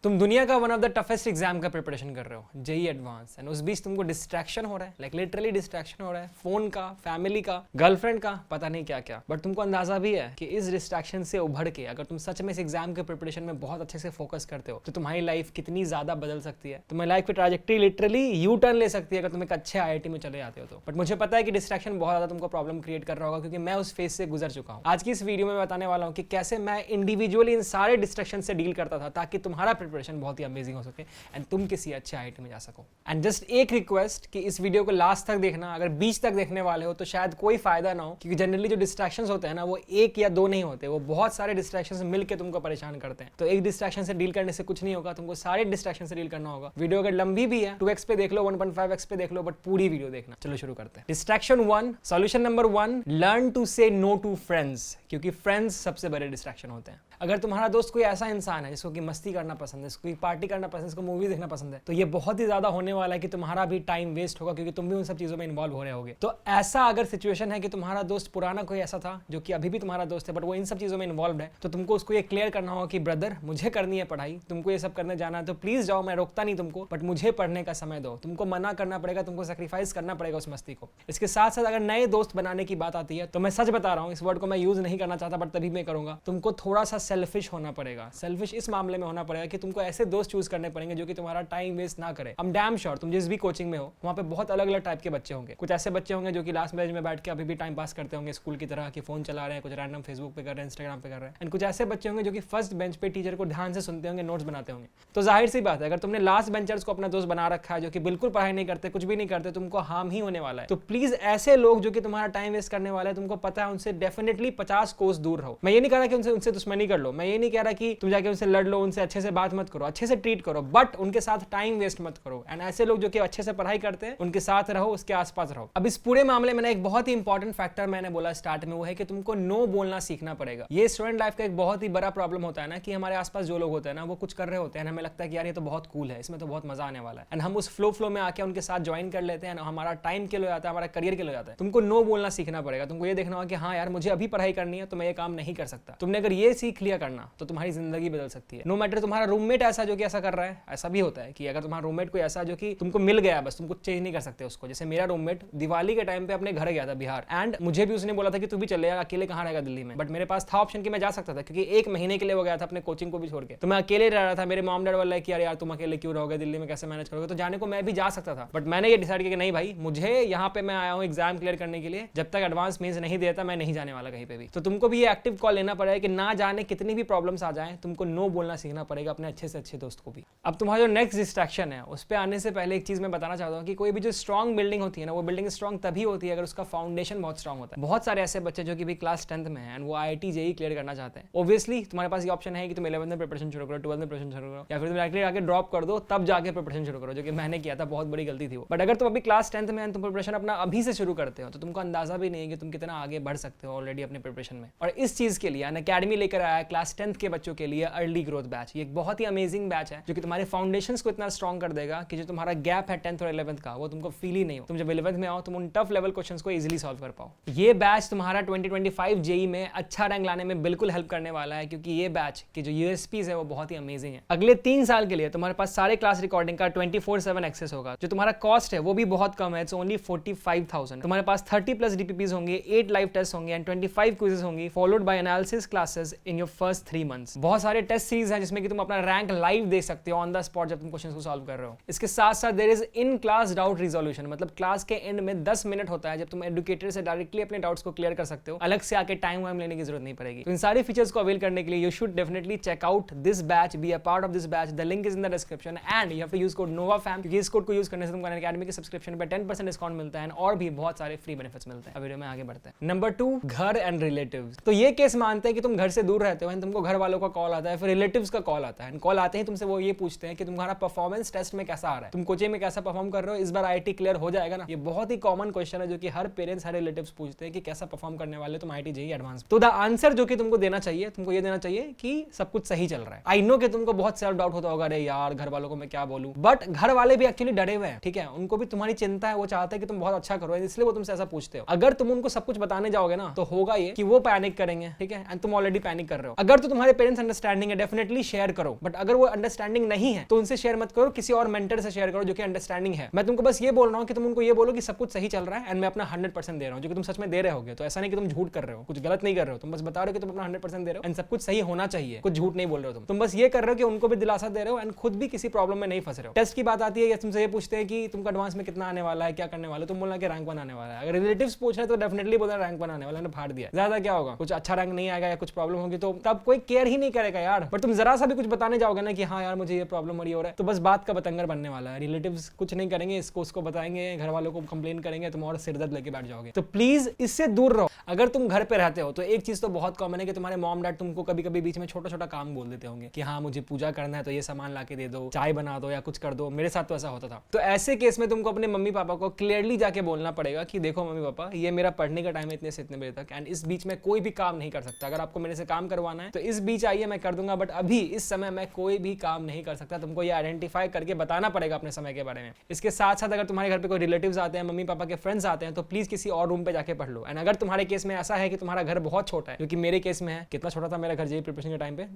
तुम दुनिया का one of the toughest exam का प्रिपरेशन कर रहे हो, जेई एडवांस, एंड उस बीच तुमको डिस्ट्रैक्शन हो रहा है, लाइक लिटरली डिस्ट्रैक्शन हो रहा है, फोन का, फैमिली का, गर्लफ्रेंड का, पता नहीं क्या क्या। बट तुमको अंदाजा भी है कि इस डिस्ट्रैक्शन से उभर के अगर तुम सच में इस एग्जाम के प्रिपरेशन में बहुत अच्छे से फोकस करते हो तो तुम्हारी लाइफ कितनी ज्यादा बदल सकती है। तुम्हारी लाइफ की ट्रैजेक्टरी लिटरली यू टर्न ले सकती है अगर तुम एक अच्छे IIT में चले जाते हो तो। बट मुझे पता है कि डिस्ट्रैक्शन बहुत ज्यादा तुमको प्रॉब्लम क्रिएट कर रहा होगा, क्योंकि मैं उस फेज से गुजर चुका हूँ। आज की इस वीडियो में बताने वाला हूँ कि कैसे मैं इंडिविजुअली इन सारे डिस्ट्रैक्शन से डील करता था ताकि तुम्हारा प्रिपरेशन बहुत ही अमेजिंग हो सके एंड तुम किसी अच्छे IIT में जा सको। एंड जस्ट एक रिक्वेस्ट कि इस वीडियो को लास्ट तक देखना। अगर बीच तक देखने वाले हो तो शायद कोई फायदा ना हो, क्योंकि जनरली जो डिस्ट्रैक्शंस होते हैं ना वो एक या दो नहीं होते, वो बहुत सारे डिस्ट्रैक्शंस मिलकर तुमको परेशान करते हैं। तो एक डिस्ट्रैक्शन से डील करने से कुछ नहीं होगा, तुमको सारे डिस्ट्रैक्शन से डील करना होगा। वीडियो अगर लंबी भी है 2x पे देख लो, 1.5x पे देख लो, बट पूरी वीडियो देखना। चलो शुरू करते हैं। Distraction 1, solution number 1, learn to say no to friends, क्योंकि फ्रेंड्स सबसे बड़े डिस्ट्रैक्शन होते हैं। अगर तुम्हारा दोस्त कोई ऐसा इंसान है जिसको कि मस्ती करना पसंद है, जिसको पार्टी करना पसंद है, जिसको मूवी देखना पसंद है, तो ये बहुत ही ज्यादा होने वाला है कि तुम्हारा भी टाइम वेस्ट होगा, क्योंकि तुम भी उन सब चीजों में इन्वॉल्व हो रहे होगे। तो ऐसा अगर सिचुएशन है कि तुम्हारा दोस्त पुराना कोई ऐसा था जो कि अभी भी तुम्हारा दोस्त है बट वो इन सब चीजों में इन्वॉल्व है, तो तुमको उसको ये क्लियर करना होगा कि ब्रदर मुझे करनी है पढ़ाई, तुमको ये सब करने जाना है तो प्लीज जाओ, मैं रोकता नहीं तुमको, बट मुझे पढ़ने का समय दो। तुमको मना करना पड़ेगा, तुमको सेक्रीफाइस करना पड़ेगा उस मस्ती को। इसके साथ साथ अगर नए दोस्त बनाने की बात आती है तो मैं सच बता रहा हूँ, इस वर्ड को मैं यूज नहीं करना चाहता बट तभी मैं करूंगा, तुमको थोड़ा सा सेल्फिश होना पड़ेगा। सेल्फिश इस मामले में होना पड़ेगा कि तुमको ऐसे दोस्त चूज करने पड़ेंगे जो कि तुम्हारा टाइम वेस्ट ना करे। I'm damn sure तुम जिस भी कोचिंग में हो वहाँ पे बहुत अलग अलग टाइप के बच्चे होंगे। कुछ ऐसे बच्चे होंगे जो कि लास्ट बेंच में बैठ के अभी भी टाइम पास करते होंगे स्कूल की तरह, कि फोन चला रहे हैं, कुछ रैंडम फेसबुक पे कर रहे हैं, इंस्टाग्राम पे कर रहे हैं। एंड कुछ ऐसे बच्चे होंगे जो कि फर्स्ट बेंच पे टीचर को ध्यान से सुनते होंगे, नोट्स बनाते होंगे। तो जाहिर सी बात है, अगर तुमने लास्ट बेंचर्स को अपना दोस्त बना रखा है जो कि बिल्कुल पढ़ाई नहीं करते, कुछ भी नहीं करते, तुमको हार्म ही होने वाला है। तो प्लीज ऐसे लोग जो कि तुम्हारा टाइम वेस्ट करने वाले हैं, तुमको पता है, उनसे डेफिनेटली 50 कोस दूर रहो। मैं ये नहीं कह रहा कि उनसे दुश्मनी कर लो, मैं ये नहीं कह रहा कि तुम जाके उनसे लड़ लो, उनसे अच्छे से बात मत करो, अच्छे से ट्रीट करो, बट उनके साथ टाइम वेस्ट मत करो। एंड ऐसे लोग जो कि अच्छे से पढ़ाई करते हैं उनके साथ रहो, उसके आसपास रहो। अब इस पूरे मामले में ना एक बहुत ही इंपॉर्टेंट फैक्टर मैंने बोला स्टार्ट में, वो है कि तुमको नो बोलना सीखना पड़ेगा। ये स्टूडेंट लाइफ का एक बहुत ही बड़ा प्रॉब्लम होता है ना, कि हमारे आसपास जो लोग होते हैं ना वो कुछ कर रहे होते हैं, हमें लगता है कि यार ये तो बहुत कूल है, इसमें तो बहुत मजा आने वाला है, एंड हम उस फ्लो में आके उनके साथ ज्वाइन कर लेते हैं। हमारा टाइम के लिए जाता है, हमारा करियर के लिए जाता है। तुमको नो बोलना सीखना पड़ेगा। तुमको ये देखना होगा कि हाँ यार मुझे अभी पढ़ाई करनी है तो मैं ये काम नहीं कर सकता। तुमने अगर ये सीख लिया करना तो तुम्हारी जिंदगी बदल सकती है। नो मैटर तुम्हारा रूममेट ऐसा जो कि ऐसा कर रहा है, ऐसा भी होता है कि अगर तुम्हारा रूममेट कोई ऐसा जो कि तुमको मिल गया, बस तुम कुछ चेंज नहीं कर सकते उसको। जैसे मेरा रूममेट दिवाली के टाइम पे अपने घर गया था बिहार, एंड मुझे भी उसने बोला था कि तू भी चले जा, अकेले कहाँ रहेगा दिल्ली में। बट मेरे पास था ऑप्शन कि मैं जा सकता था, क्योंकि 1 महीने के लिए वो गया था अपने कोचिंग को भी छोड़ के। तो मैं अकेले रह रहा था। मेरे मॉम डैड बोला कि यार तुम अकेले क्यों रहोगे दिल्ली में, कैसे मैनेज करोगे, तो जाने को मैं भी जा सकता था। बट मैंने ये डिसाइड किया कि नहीं भाई, मुझे यहाँ पे मैं आया हूँ एग्जाम क्लियर करने के लिए, जब तक एडवांस मीन्स नहीं देता मैं नहीं जाने वाला कहीं पे भी। तो तुमको भी ये एक्टिव कॉल लेना पड़ेगा कि ना जाने कितनी भी प्रॉब्लम्स आ जाए, तुमको नो बोलना सीखना पड़ेगा अपने अच्छे से अच्छे दोस्त को भी। अब तुम्हारा जो नेक्स्ट डिस्ट्रैक्शन है उस पे आने से पहले एक चीज मैं बताना चाहता हूँ कि कोई भी जो स्ट्रॉन्ग बिल्डिंग होती है ना, वो बिल्डिंग स्ट्रॉन्ग तभी होती है अगर उसका फाउंडेशन बहुत स्ट्रॉन्ग होता है। बहुत सारे ऐसे बच्चे जो कि भी क्लास 10th में है एंड वो IIT JEE क्लियर करना चाहते हैं। ऑब्वियसली तुम्हारे पास ये ऑप्शन है कि तुम 11th में प्रिपरेशन शुरू करो, 12th में प्रिपरेशन शुरू करो, या फिर तुम डायरेक्टली आगे ड्रॉप कर दो तब जाके प्रिपरेशन शुरू करो, जो कि मैंने किया था, बहुत बड़ी गलती थी वो। बट अगर तुम अभी क्लास 10th में तुम प्रिपरेशन अपना अभी से शुरू करते हो तो तुमको अंदाजा भी नहीं है कि तुम कितना आगे बढ़ सकते हो ऑलरेडी अपने प्रिपरेशन में। और इस चीज के लिए अकेडमी लेकर आया है क्लास 10th के बच्चों के लिए अर्ली ग्रोथ बैच। ये एक बहुत ही अमेजिंग बैच है जो कि तुम्हारे फाउंडेशंस को इतना स्ट्रॉन्ग कर देगा कि जो तुम्हारा गैप है 10th और 11th का वो तुमको फील ही नहीं हो। तुम जब 11th में आओ तुम उन टफ लेवल क्वेश्चंस को इजीली सॉल्व कर पाओ। ये बैच तुम्हारा 2025 JEE में अच्छा रैंक लाने में बिल्कुल हेल्प करने वाला है, क्योंकि ये बैच की जो USPs है वो बहुत ही अमेजिंग है। अगले 3 साल के लिए तुम्हारे पास सारे क्लास रिकॉर्डिंग का 24/7 एक्सेस होगा। जो तुम्हारा कॉस्ट है वो भी बहुत कम है, इट्स ओनली 45,000। तुम्हारे पास 30+ DPPs होंगे, 8 लाइव टेस्ट होंगे एंड 25 क्विजेस होंगी, followed by analysis classes in your first 3 months. बहुत सारे टेस्ट सीरीज हैं जिसमें कि तुम अपना रैंक लाइव देख सकते हो ऑन द स्पॉट जब तुम क्वेश्चंस को सॉल्व कर रहे हो। इसके साथ साथ there is in class doubt resolution, मतलब क्लास के एंड में 10 मिनट होता है जब तुम एडुकेटर से डायरेक्टली अपने डाउट्स को क्लियर कर सकते हो, अलग से आके टाइम वाइम लेने की जरूरत नहीं पड़ेगी। तो इन सारे फीचर्स को अवेल करने के लिए you should definitely check out this batch, be a part of this batch. The link is in the description and you have to use code NOVAFAM, क्योंकि इस कोड को यूज करने से तुमको अनअकैडमी के सब्सक्रिप्शन पे 10% डिस्काउंट मिलता है और भी बहुत सारे फ्री बेनिफिट्स मिलते हैं। अब वीडियो में आगे बढ़ते हैं। नंबर 2, घर एंड रिलेटिव्स। तो ये केस मानते हैं कि तुम घर से दूर रहते हो एंड तुमको घर वालों का कॉल आता है, फिर रिलेटिव्स का कॉल आता है। कॉल आते ही तुमसे वो ये पूछते हैं कि तुम्हारा परफॉर्मेंस टेस्ट में कैसा आ रहा है, तुम कोचिंग में कैसा परफॉर्म कर रहे हो, इस बार IIT क्लियर हो जाएगा ना। ये बहुत ही कॉमन क्वेश्चन है जो कि हर पेरेंट्स हर रिलेटिव्स पूछते हैं कि कैसा परफॉर्म करने वाले तुम IIT JEE एडवांस। तो द आंसर जो कि तुमको देना चाहिए, तुमको ये देना चाहिए कि सब कुछ सही चल रहा है। आई नो कि तुमको बहुत सेल्फ डाउट होता होगा, अरे यार घर वालों को मैं क्या बोलूं, बट घर वाले भी एक्चुअली डरे हुए हैं, ठीक है, उनको भी तुम्हारी चिंता है, वो चाहते हैं कि तुम बहुत अच्छा करो, इसलिए वो तुमसे ऐसा पूछते हो। अगर तुम उनको सब कुछ बताने जाओगे ना तो होगा ये कि वो पैनिक करेंगे, ठीक है, एंड तुम ऑलरेडी पैनिक कर रहे हो। अगर तो तुम्हारे पेरेंट्स अंडरस्टैंडिंग है डेफिनेटली शेयर करो, बट बट अगर वो अंडरस्टैंडिंग नहीं है तो उनसे शेयर मत करो, किसी और मेंटर से शेयर करो जो कि अंडरस्टैंडिंग है। मैं तुमको बस ये बोल रहा हूँ कि तुम उनको ये बोलो कि सब कुछ सही चल रहा है एंड मैं अपना 100% दे रहा हूँ, जो कि तुम सच में दे रहे होगे। तो ऐसा नहीं कि तुम झूठ कर रहे हो, कुछ गलत नहीं कर रहे हो, तुम बस बता रहे हो कि तुम अपना 100% दे रहे हो एंड सब कुछ सही होना चाहिए, कुछ झूठ नहीं बोल रहे हो तुम बस ये कर रहे हो कि उनको भी दिलासा दे रहे हो एंड खुद भी किसी प्रॉब्लम में नहीं फंस रहे हो। टेस्ट की बात आती है, तुमसे ये पूछते हैं कि तुमको एडवांस में कितना आने वाला है, क्या करने वाले, तुम बोलना कि रैंक 1 आने वाला है। अगर रिलेटिव्स पूछ रहे तो डेफिनेटली बोलना रैंक 1 आने वाला है, फाड़ दिया। ज्यादा क्या होगा, कुछ अच्छा रैंक नहीं आएगा या कुछ प्रॉब्लम होगी तो तब कोई केयर ही नहीं करेगा यार। पर तुम जरा सा भी कुछ बताने जाओगे ना कि हाँ यार मुझे ये प्रॉब्लम हो रहा है, तो बस बात का बतंगर बनने वाला है। रिलेटिव्स कुछ नहीं करेंगे, इसको उसको बताएंगे, घर वालों को कंप्लेन करेंगे, तुम और सिरदर्द लेके बैठ जाओगे। तो प्लीज इससे दूर रहो। अगर तुम घर पे रहते हो तो एक चीज तो बहुत कॉमन है कि तुम्हारे मॉम डैड तुमको कभी कभी बीच में छोटा छोटा काम बोल देते होंगे कि हाँ मुझे पूजा करना है तो ये सामान ला के दे दो, चाय बना दो या कुछ कर दो। मेरे साथ तो ऐसा होता था। तो ऐसे केस में तुमको अपने मम्मी पापा को क्लियरली जाके बोलना पड़ेगा कि देखो मम्मी पापा, ये मेरा पढ़ने का टाइम है इतने से इतने बजे तक एंड इस बीच में कोई भी काम नहीं कर सकता। अगर आपको मेरे से काम करवाना है तो इस बीच आइए, मैं कर दूंगा, बट अभी इस समय मैं कोई भी काम नहीं कर सकता। तुमको ये आइडेंटिफाई करके बताना पड़ेगा अपने समय के बारे में। इसके साथ साथ अगर तुम्हारे घर पे कोई रिलेटिव्स आते हैं, मम्मी पापा के फ्रेंड्स आते हैं, तो प्लीज किसी और रूम पे जाके पढ़ लो। एंड अगर तुम्हारे केस में ऐसा है कि तुम्हारा घर बहुत छोटा है, क्योंकि मेरे केस में है, कितना छोटा था मेरा घर जेईई प्रिपरेशन के टाइम पे,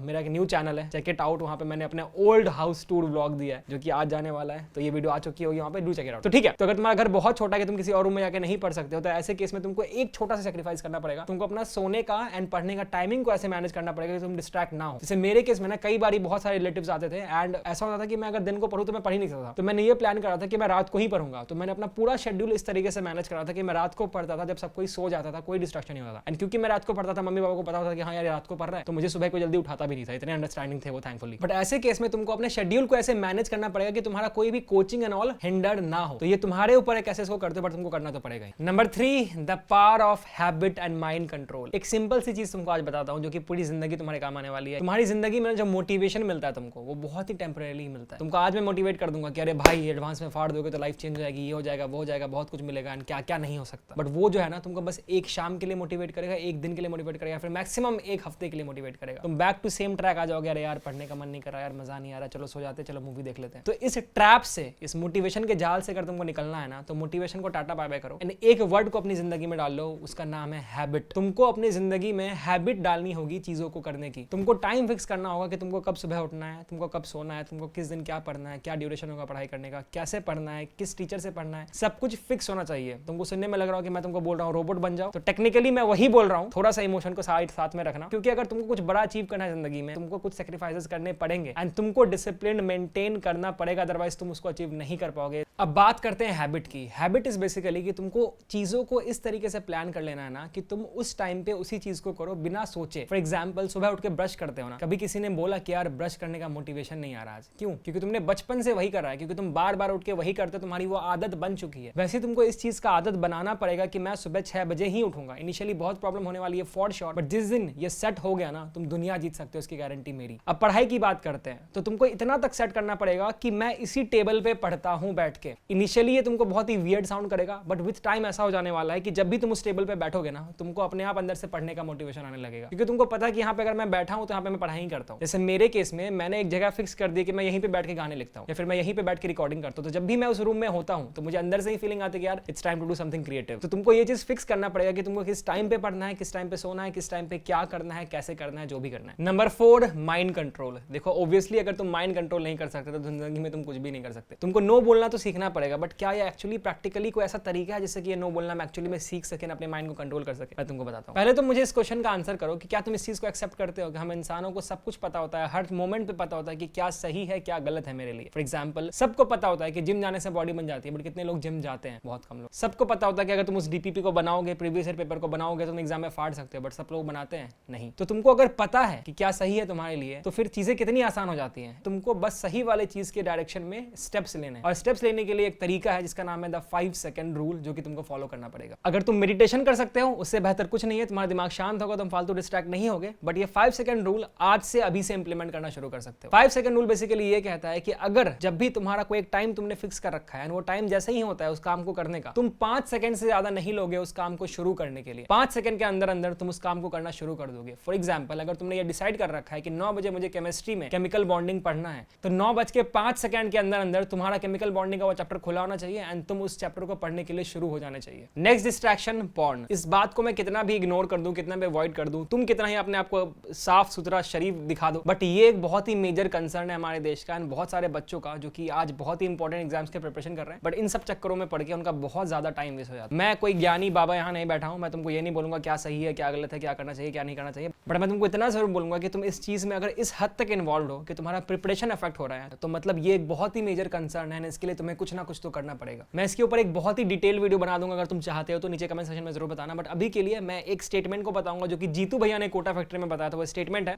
मेरा एक न्यू चैनल है, चेक इट आउट। वहां पे मैंने अपने ओल्ड हाउस टूर व्लॉग दिया है जो कि आज जाने वाला है, तो ये वीडियो आ चुकी होगी वहां पे, डू चेक इट आउट। तो ठीक है, तो अगर तुम्हारा घर बहुत छोटा है कि तुम किसी और रूम में जाके नहीं पढ़ सकते हो, तो ऐसे केस में तुमको एक छोटा सा सेक्रीफाइस करना पड़ेगा। तुमको अपना सोने का एंड पढ़ने का टाइमिंग को ऐसे मैनेज करना पड़ेगा कि तुम डिस्ट्रैक्ट ना हो। जैसे मेरे केस में ना कई बार बहुत सारे रिलेटिव्स आते थे एंड ऐसा होता था कि मैं अगर दिन को पढ़ूं तो मैं पढ़ ही नहीं सकता। तो मैंने ये प्लान करा था कि मैं रात को ही पढ़ूंगा। तो मैंने अपना पूरा शेड्यूल इस तरीके से मैनेज करा था कि मैं रात को पढ़ता था जब सब कोई सो जाता था, कोई डिस्ट्रैक्शन नहीं होता था। एंड क्योंकि मैं रात को पढ़ता था, मम्मी पापा को पता होता था कि हाँ यार रात को पढ़ रहा है, तो मुझे सुबह कोई जल्दी उठाता भी नहीं था। इतने अंडरस्टैंडिंग थे वो, थैंकफुली। बट ऐसे केस में तुमको अपने शेड्यूल को ऐसे मैनेज करना पड़ेगा कि तुम्हारा कोई भी कोचिंग एंड ऑल हिंडर्ड ना हो। तो ये तुम्हारे ऊपर है कैसे इसको करते हो, बट तुमको करना तो पड़ेगा ही। Number 3, the power of habit and mind control. एक सिंपल सी चीज तुमको आज बताता हूं जो कि पूरी जिंदगी तुम्हारे काम आने वाली है। तुम्हारी जिंदगी में जो मोटिवेशन मिलता है तुमको, वो बहुत ही टेम्परेरी मिलता है। तुमको आज मैं मोटिवेट कर दूंगा कि अरे भाई एडवांस में फाड़ दोगे तो लाइफ चेंज हो जाएगी, ये हो जाएगा, वो हो जाएगा, बहुत कुछ मिलेगा एंड क्या क्या नहीं हो सकता। बट वो जो है ना तुमको बस एक शाम के लिए मोटिवेट करेगा, एक दिन के लिए मोटिवेट करेगा, फिर मैक्सिमम एक हफ्ते के लिए मोटिवेट करेगा। तुम बैक टू सेम ट्रैक आ जाओगे, अरे यार पढ़ने का मन नहीं कर रहा, यार मजा नहीं आ रहा, चलो सो जाते, चलो मूवी देख लेते हैं। तो इस ट्रैप से, इस मोटिवेशन के जाल से अगर तुमको निकलना है ना, तो मोटिवेशन को टाटा बाय बाय करो एंड एक वर्ड को अपनी जिंदगी में डाल लो, उसका नाम है हैबिट। तुमको अपनी जिंदगी में हैबिट डालनी होगी चीजों को करने की। तुमको टाइम फिक्स करना होगा कि तुमको कब सुबह उठना है, तुमको कब सोना है, तुमको किस दिन क्या पढ़ना है, क्या ड्यूरेशन होगा पढ़ाई करने का, कैसे पढ़ना है, किस टीचर से पढ़ना है, सब कुछ फिक्स होना चाहिए। तुमको सुनने में लग रहा हो कि मैं तुमको बोल रहा हूँ रोबोट बन जाओ, तो टेक्निकली मैं वही बोल रहा हूँ। थोड़ा सा इमोशन को साथ में रखना, क्योंकि अगर तुमको कुछ बड़ा अचीव करना है जिंदगी में, तुमको कुछ सैक्रिफाइसेस करने पड़ेंगे एंड तुमको डिसिप्लिन मेंटेन करना पड़ेगा, अदरवाइज तुम उसको अचीव नहीं कर पाओगे। अब बात करते हैं हैबिट की। हैबिट इज बेसिकली कि तुमको चीजों को इस तरीके से प्लान कर लेना है ना कि तुम उस टाइम पे उसी चीज को करो बिना सोचे। फॉर एग्जांपल, सुबह उठ के ब्रश करते हो ना, कभी किसी ने बोला कि यार ब्रश करने का मोटिवेशन नहीं आ रहा आज, क्यों? क्योंकि तुमने बचपन से वही कर रहा है, क्योंकि तुम बार बार उठ के वही करते हो, तुम्हारी वो आदत बन चुकी है। वैसे तुमको इस चीज का आदत बनाना पड़ेगा कि मैं सुबह 6 बजे ही उठूंगा। इनिशियली बहुत प्रॉब्लम होने वाली है फॉर श्योर, बट जिस दिन ये सेट हो गया ना, तुम दुनिया जीत सकते हो, इसकी गारंटी मेरी। अब पढ़ाई की बात करते हैं, तो तुमको इतना तक सेट करना पड़ेगा कि मैं इसी टेबल पे पढ़ता हूं बैठ के। इनिशियली ये तुमको बहुत ही वियर्ड साउंड करेगा, बट विद टाइम ऐसा हो जाने वाला है कि जब भी तुम उस टेबल पे बैठोगे ना, तुमको अपने आप अंदर से पढ़ने का मोटिवेशन आने लगेगा, क्योंकि तुमको पता है कि यहाँ पे अगर मैं बैठा हूं तो यहाँ पे मैं पढ़ाई करता हूं। जैसे मेरे केस में मैंने एक जगह फिक्स कर दी कि मैं यहीं पे बैठ के गाने लिखता हूं या फिर मैं यहीं पे बैठ के रिकॉर्डिंग करता हूं। तो जब भी मैं उस रूम में होता हूं तो मुझे अंदर से ही फीलिंग आती है कि यार it's time to do something creative. तो तुमको ये चीज फिक्स करना पड़ेगा कि तुमको किस टाइम पे पढ़ना है, किस टाइम पे सोना है, किस टाइम पे क्या करना है, कैसे करना है, जो भी करना है। Number 4, mind control. देखो ऑब्वियसली अगर तुम माइंड कंट्रोल नहीं कर सकते तो जिंदगी में तुम कुछ भी नहीं कर सकते। तुमको नो बोलना तो सीखना पड़ेगा, बट क्या ये एक्चुअली प्रैक्टिकली कोई ऐसा तरीका है जिससे कि ये नो बोलना मैं एक्चुअली में सीख सके, अपने माइंड को कंट्रोल कर सके? मैं तुमको बताता हूं। पहले तो मुझे इस क्वेश्चन का आंसर करो कि क्या तुम इस चीज को एक्सेप्ट करते हो कि हम इंसानों को सब कुछ पता होता है, हर मोमेंट पे पता होता है कि क्या सही है क्या गलत है मेरे लिए। फॉर एग्जांपल, सबको पता होता है कि जिम जाने से बॉडी बन जाती है, बट कितने लोग जिम जाते हैं? बहुत कम लोग। सबको पता होता है कि अगर तुम उस डीपीपी को बनाओगे, प्रीवियस ईयर पेपर को बनाओगे, तो तुम एग्जाम में फाड़ सकते हो, बट सब लोग बनाते हैं नहीं। तो तुमको अगर पता है कि क्या सही है तुम्हारे लिए, तो फिर चीजें कितनी आसान हो जाती हैं। तुमको बस सही वाले चीज के डायरेक्शन में स्टेप्स लेने हैं, और स्टेप्स लेने के लिए एक तरीका है जिसका नाम है द 5 सेकंड रूल, जो कि तुमको फॉलो करना पड़ेगा। अगर तुम मेडिटेशन कर सकते हो, उससे बेहतर कुछ नहीं है। तुम्हारा दिमाग शांत होगा, तुम फालतू डिस्ट्रैक्ट नहीं होगे। बट ये 5 सेकंड रूल आज से अभी से इंप्लीमेंट करना शुरू कर सकते हो। 5 सेकंड रूल बेसिकली ये कहता है कि अगर जब भी तुम्हारा कोई एक टाइम तुमने फिक्स कर रखा है, वो टाइम जैसे ही होता है उस काम को करने का, तुम 5 सेकंड से ज्यादा नहीं लोगे उस काम को शुरू करने के लिए। 5 सेकंड के अंदर अंदर तुम उस काम को करना शुरू कर दोगे। फॉर एग्जाम्पल, अगर तुमने ये डिसाइड कर रखा है कि 9 बजे मुझे केमिस्ट्री में केमिकल बॉन्डिंग पढ़ना है, तो 9:05 सेकंड के अंदर अंदर तुम्हारा केमिकल बॉन्डिंग का वो चैप्टर खुला होना चाहिए एंड तुम उस चैप्टर को पढ़ने के लिए शुरू हो जाने चाहिए। Next distraction, porn. इस बात को मैं कितना भी इग्नोर कर दूं, कितना भी अवॉइड कर दूं, तुम कितना ही अपने आप को साफ सुथरा शरीफ दिखा दो, बट ये एक बहुत ही मेजर कंसर्न है हमारे देश का एंड बहुत सारे बच्चों का जो कि आज बहुत ही इंपॉर्टेंट एग्जाम्स के प्रिपरेशन कर रहे हैं, बट इन सब चक्करों में पढ़ के उनका बहुत ज्यादा टाइम वेस्ट हो जाता है। मैं कोई ज्ञानी बाबा यहाँ नहीं बैठा हूँ, मैं तुमको ये नहीं बोलूंगा क्या सही है क्या गलत है, क्या करना चाहिए क्या नहीं करना चाहिए, बट मैं तुमको इतना जरूर बोलूंगा कि तुम इस चीज में अगर इस हद तक इन्वॉल्व हो कि तुम्हारा प्रिपरेशन अफेक्ट हो रहा है तो मतलब ये एक बहुत ही मेजर कंसर्न है, इसके लिए तुम्हें कुछ ना कुछ तो करना पड़ेगा। मैं इसके ऊपर एक बहुत ही डिटेल वीडियो बना दूंगा, अगर तुम चाहते हो तो नीचे कमेंट सेक्शन में जरूर बताना, बट अभी के लिए मैं एक स्टेटमेंट को बताऊंगा जो कि जीतू भैया ने कोटा फैक्ट्री में बताया था। वो स्टेटमेंट है,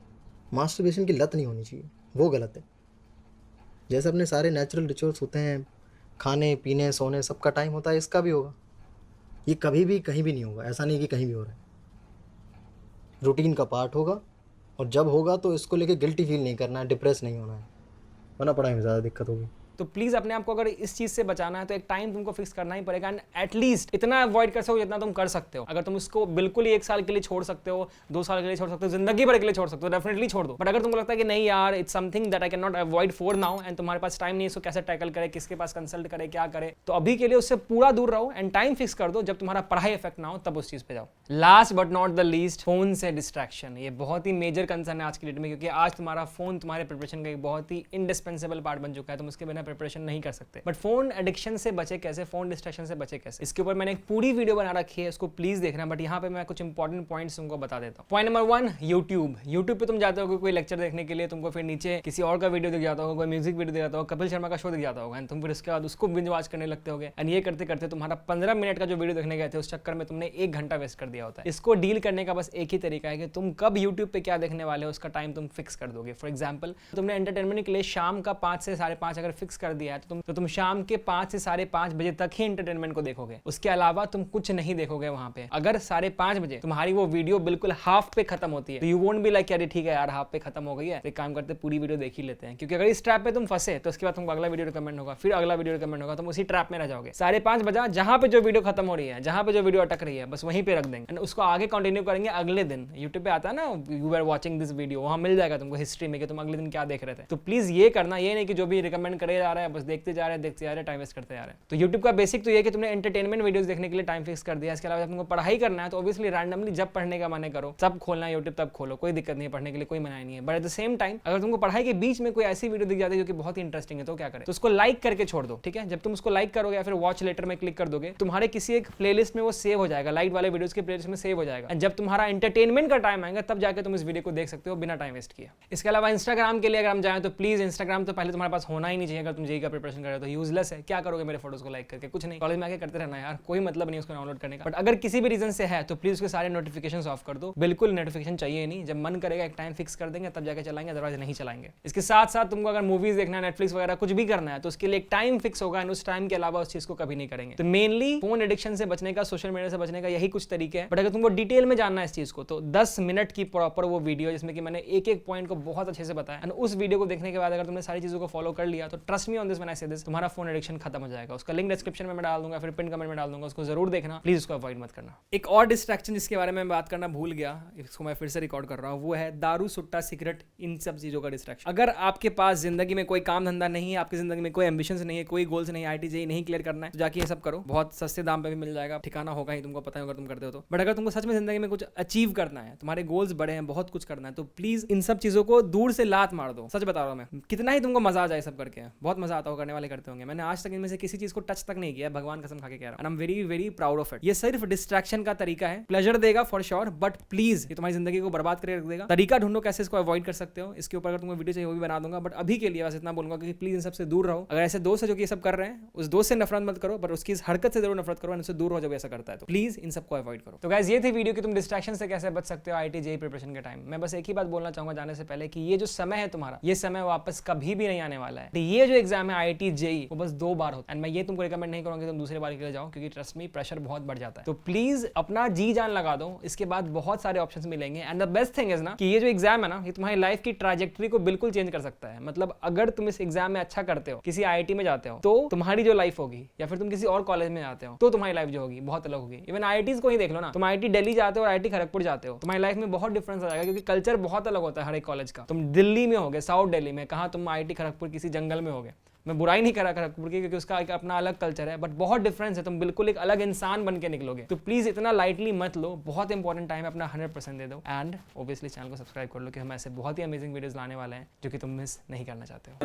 मास्टरबेशन की लत नहीं होनी चाहिए, वो गलत है। जैसे अपने सारे नेचुरल रिचुअल्स होते हैं, खाने पीने सोने सबका टाइम होता है, इसका भी होगा। ये कभी भी कहीं भी नहीं होगा, ऐसा नहीं कि कहीं भी हो रहा है, रूटीन का पार्ट होगा। और जब होगा तो इसको लेके गिल्टी फील नहीं करना है, डिप्रेस नहीं होना है, वरना पढ़ाई में ज़्यादा दिक्कत होगी। तो प्लीज अपने आप को अगर इस चीज से बचाना है तो एक टाइम तुमको फिक्स करना ही पड़ेगा एंड एटलीस्ट इतना अवॉइड कर सको जितना तुम कर सकते हो। अगर तुम इसको बिल्कुल ही 1 साल के लिए छोड़ सकते हो, 2 साल के लिए छोड़ सकते हो, जिंदगी भर के लिए छोड़ सकते हो, डेफिनेटली छोड़ दो। बट अगर तुमको लगता है कि नहीं यार it's something that I can not avoid for now and तुम्हारे पास टाइम नहीं है इसको कैसे टैकल करे, किसके पास कंसल्ट करे, क्या करे, तो अभी के लिए उससे पूरा दूर रहो एंड टाइम फिक्स कर दो। जब तुम्हारा पढ़ाई इफेक्ट ना हो तब उस चीज पे जाओ। Last but not the least, phone से डिस्ट्रैक्शन। ये बहुत ही मेजर कंसर्न है आज की डेट में, क्योंकि आज तुम्हारा फोन तुम्हारे प्रिपरेशन का एक बहुत ही इंडिस्पेंसेबल पार्ट बन चुका है। तुम उसके बिना प्रिपरेशन नहीं कर सकते। बट फोन एडिक्शन से बचे कैसे, फोन डिस्ट्रैक्शन से बचे कैसे, इसके ऊपर मैंने एक पूरी वीडियो बना रखी है, उसको प्लीज देखना। बट यहाँ पे मैं कुछ इंपॉर्टेंट पॉइंट्स तुमको बता देता हूँ। पॉइंट नंबर 1, यूट्यूब पे तुम जाते हो कोई लेक्चर देखने के लिए, तुमको फिर नीचे किसी और का वीडियो दिख जाता होगा, कोई म्यूजिक वीडियो दिख जाता होगा, कपिल शर्मा का शो दिख जाता होगा एंड तुम फिर उसके बाद उसको बिंज वॉच करने लगते होगे एंड ये करते करते तुम्हारा 15 मिनट का जो वीडियो देखने गए थे उस चक्कर में तुमने 1 घंटा वेस्ट कर दिया होता है। इसको डील करने का बस एक ही तरीका है कि तुम कब यूट्यूब पे क्या देखने वाले हो उसका टाइम तुम फिक्स कर दोगे। फॉर एग्जाम्पल, तुमने एंटरटेनमेंट के लिए शाम का 5 से 5:30 अगर फिक्स कर दिया है तो तुम शाम के 5 से 5:30 बजे तक ही एंटरटेनमेंट को देखोगे, उसके अलावा तुम कुछ नहीं देखोगे वहां पे। अगर 5:30 बजे तुम्हारी वो वीडियो बिल्कुल हाफ पे खत्म होती है तो यू वोंट बी लाइक अरे ठीक है यार हाफ पे खत्म हो गई है, एक काम करते पूरी वीडियो देख ही लेते हैं। क्योंकि अगर इस ट्रैप पे तुम फंसे तो उसके बाद तुमको अगला वीडियो रिकमेंड होगा, फिर अगला वीडियो रिकमेंड होगा, तुम उसी ट्रैप में रह जाओगे। 5:30 बजा जहां पे जो वीडियो खत्म हो रही है, जहां पे जो वीडियो अटक रही है, बस वहीं पे रख देंगे एंड उसको आगे कंटिन्यू करेंगे अगले दिन। यूट्यूब पे आता है ना you are watching this video, वहां मिल जाएगा तुमको हिस्ट्री में कि तुम अगले दिन क्या देख रहे थे। तो प्लीज ये करना, ये नहीं कि जो भी रिकमेंड करे जा रहा है बस देखते जा रहे हैं, टाइम वेस्ट करते जा रहे हैं। तो यूट्यूब का बेसिक तो ये कि तुमने एंटरटेनमेंट वीडियोस देखने के लिए टाइम फिक्स कर दिया। इसके अलावा तुमको पढ़ाई करना है तो ऑब्वियसली रैंडमली जब पढ़ने का मन करो तब खोलना है यूट्यूब, तब खोलो, कोई दिक्कत नहीं है, पढ़ने के लिए कोई मनाही नहीं है। But at the same time अगर तुमको पढ़ाई के बीच में कोई ऐसी वीडियो दिख जाती है जो कि बहुत ही इंटरेस्टिंग है तो क्या करें, तो उसको लाइक करके छोड़ दो। ठीक है, जब तुम उसको लाइक करोगे या फिर वॉच लेटर में क्लिक कर दोगे, तुम्हारे किसी एक प्लेलिस्ट में वो सेव हो जाएगा, लाइक वाले वीडियोस के प्लेलिस्ट में सेव हो जाएगा। जब तुम्हारा एंटरटेनमेंट का टाइम आएगा तब जाके तुम इस वीडियो को देख सकते हो बिना टाइम वेस्ट किए। इसके अलावा इंस्टाग्राम के लिए अगर हम जाएं तो प्लीज इंस्टाग्राम तो पहले तुम्हारे पास होना ही नहीं चाहिए। अगर तुम जेईई का प्रिपरेशन कर रहे हो तो यूजलेस है, क्या करोगे मेरे फोटोज को लाइक करके, कुछ नहीं, कॉलेज में आके करते रहना यार, कोई मतलब नहीं उसको डाउनलोड करने का। बट अगर किसी भी रीजन से है तो प्लीज उसके सारे नोटिफिकेशंस ऑफ कर दो, बिल्कुल नोटिफिकेशन चाहिए नहीं। जब मन करेगा एक टाइम फिक्स कर देंगे तब जाके चलाएंगे, अदरवाइज नहीं चलाएंगे। इसके साथ साथ तुमको अगर मूवीज देखना है, नेटफ्लिक्स वगैरह कुछ भी करना है तो उसके लिए एक टाइम फिक्स होगा एंड उस टाइम के अलावा उस चीज को कभी नहीं करेंगे। तो मेनली फोन एडिक्शन से बचने का, सोशल मीडिया से बचने का यही कुछ तरीके हैं। बट अगर तुमको डिटेल में जानना है इस चीज को तो 10 मिनट की प्रॉपर वो वीडियो जिसमें कि मैंने एक एक पॉइंट को बहुत अच्छे से बताया एंड उस वीडियो को देखने के बाद अगर तुमने सारी चीजों को फॉलो कर लिया तो trust me on this when I से दिस, तुम्हारा फोन एडिक्शन खत्म हो जाएगा। उसका लिंक डिस्क्रिप्शन में मैं डाल दूंगा, फिर पिन कमेंट में डाल दूंगा, उसको जरूर देखना, प्लीज उसको अवॉइड मत करना। एक और डिस्ट्रैक्शन जिसके बारे में बात करना भूल गया, इसको मैं फिर से रिकॉर्ड कर रहा हूँ, वो है दारू, सुट्टा, सिगरेट, इन सब चीजों का डिस्ट्रैक्शन। अगर आपके पास जिंदगी में कोई काम धंधा नहीं है, आपकी जिंदगी में कोई एम्बिशंस नहीं है, कोई गोल्स नहीं है, आईटी जेईई नहीं क्लियर करना है तो जाके ये सब करो, बहुत सस्ते दाम पे भी मिल जाएगा, ठिकाना होगा ही, तुमको पता है अगर तुम करते हो तो। बट अगर तुमको सच में जिंदगी में कुछ अचीव करना है, तुम्हारे गोल्स बड़े हैं, बहुत कुछ करना है, तो प्लीज इन सब चीजों को दूर से लात मार दो। सच बता रहा हूं मैं, कितना ही तुमको मजा आ जाए सब करके, बहुत मजा आता हो, करने वाले करते होंगे। मैंने आज तक इनमें से किसी चीज को टच तक नहीं किया, भगवान कसम खा के कह रहा हूं, I am very very proud of it. ये सिर्फ डिस्ट्रैक्शन का तरीका है, प्लेजर देगा फॉर श्योर, बट प्लीज ये तुम्हारी जिंदगी को बर्बाद करके रख देगा। तरीका ढूंढो कैसे इसको अवॉइड कर सकते हो, इसके ऊपर अगर तुमको वीडियो चाहिए वो भी बना दूंगा। बट अभी के लिए बस इतना बोलूंगा कि प्लीज इन सबसे दूर रहो। अगर ऐसे दोस्त है जो कि ये सब कर रहे हैं, उस दोस्त से नफरत मत करो, बट उसकी इस हरकत से जरूर नफरत करो, इनसे दूर हो जब ऐसा करता है तो प्लीज इन सबको अवॉइड करो। तो गाइस ये थी वीडियो कि तुम डिस्ट्रैक्शन से कैसे बच सकते हो आईटी जेईई प्रिपरेशन के टाइम। मैं बस एक ही बात बोलना चाहूंगा जाने से पहले कि ये जो समय है तुम्हारा, ये समय वापस कभी भी नहीं आने वाला है। ये जो एग्जाम है आईटी जेईई वो बस 2 बार होता है एंड मैं ये तुमको रिकमेंड नहीं करूंगा कि तुम दूसरे बार के लिए जाओ, क्योंकि ट्रस्ट मी प्रेशर बहुत बढ़ जाता है। तो प्लीज अपना जी जान लगा दो, इसके बाद बहुत सारे ऑप्शंस मिलेंगे and the best thing is ना कि ये जो एग्जाम है ना ये तुम्हारी लाइफ की ट्रैजेक्टरी को बिल्कुल चेंज कर सकता है। मतलब अगर तुम इस एग्जाम में अच्छा करते हो, किसी आईआईटी में जाते हो, तो तुम्हारी जो लाइफ होगी, या फिर तुम किसी और कॉलेज में जाते हो तो तुम्हारी लाइफ जो होगी बहुत अलग होगी। इवन आईआईटीज को ही देख लो ना, तुम आईआईटी दिल्ली जाते हो और आईआईटी खड़गपुर जाते हो, तुम्हारी लाइफ में बहुत डिफरेंस आ जाएगा, क्योंकि कल्चर बहुत अलग होता है हर एक कॉलेज का। तुम दिल्ली में होगे, साउथ दिल्ली में, कहा तुम आईआईटी खड़गपुर किसी जंगल में होगे, निकलोगे। मैं बुराई नहीं करा कपूर की, क्योंकि उसका एक अपना अलग कल्चर है, बट बहुत डिफरेंस है, तुम बिल्कुल एक अलग इंसान बन के निकलोगे। तो प्लीज इतना लाइटली मत लो, बहुत इंपॉर्टेंट टाइम है, अपना 100% दे दो। एंड ऑब्वियसली चैनल को सब्सक्राइब कर लो, कि हम ऐसे बहुत ही अमेजिंग वीडियोस लाने वाले हैं जो कि तुम मिस नहीं करना चाहते हो।